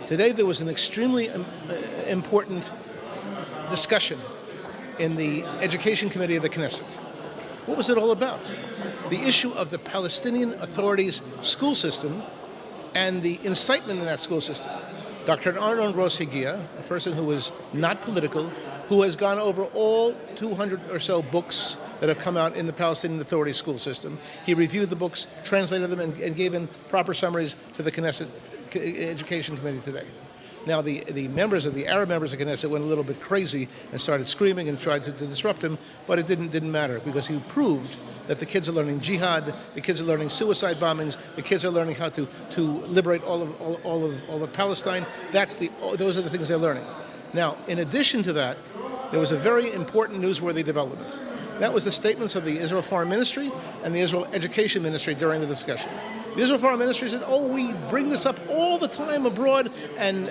Today there was an extremely important discussion in the Education Committee of the Knesset. What was it all about? The issue of the Palestinian Authority's school system and the incitement in that school system. Dr. Arnon Gross Higia, a person who is not political, who has gone over all 200 or so books that have come out in the Palestinian Authority school system. He reviewed the books, translated them, and gave in proper summaries to the Knesset Education Committee today. Now, the Arab members of Knesset went a little bit crazy and started screaming and tried to disrupt him, but it didn't matter because he proved that the kids are learning jihad, the kids are learning suicide bombings, the kids are learning how to liberate all of Palestine. Those are the things they're learning. Now, in addition to that, there was a very important newsworthy development. That was the statements of the Israel Foreign Ministry and the Israel Education Ministry during the discussion. The Israel Foreign Ministry said, we bring this up all the time abroad, and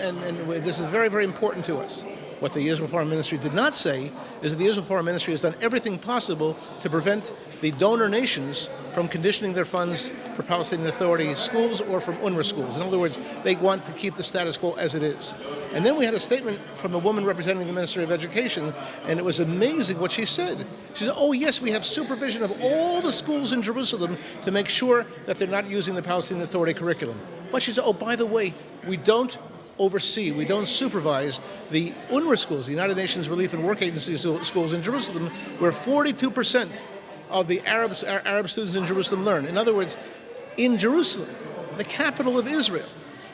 this is very, very important to us. What the Israel Foreign Ministry did not say is that the Israel Foreign Ministry has done everything possible to prevent the donor nations from conditioning their funds for Palestinian Authority schools or from UNRWA schools. In other words, they want to keep the status quo as it is. And then we had a statement from the woman representing the Ministry of Education, and it was amazing what she said. She said, yes, we have supervision of all the schools in Jerusalem to make sure that they're not using the Palestinian Authority curriculum. But she said, by the way, we don't supervise the UNRWA schools, the United Nations Relief and Work Agency schools in Jerusalem, where 42% of the Arab students in Jerusalem learn. In other words, in Jerusalem, the capital of Israel,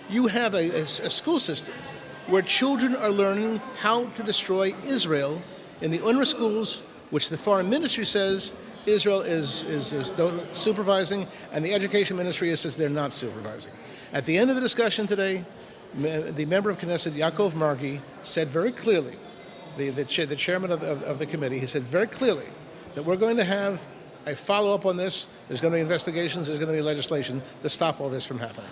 you have a school system where children are learning how to destroy Israel in the UNRWA schools, which the Foreign Ministry says Israel is supervising, and the Education Ministry says they're not supervising. At the end of the discussion today, the member of Knesset, Yaakov Margi, said very clearly, the chairman of the committee, he said very clearly that we're going to have a follow-up on this. There's going to be investigations, there's going to be legislation to stop all this from happening.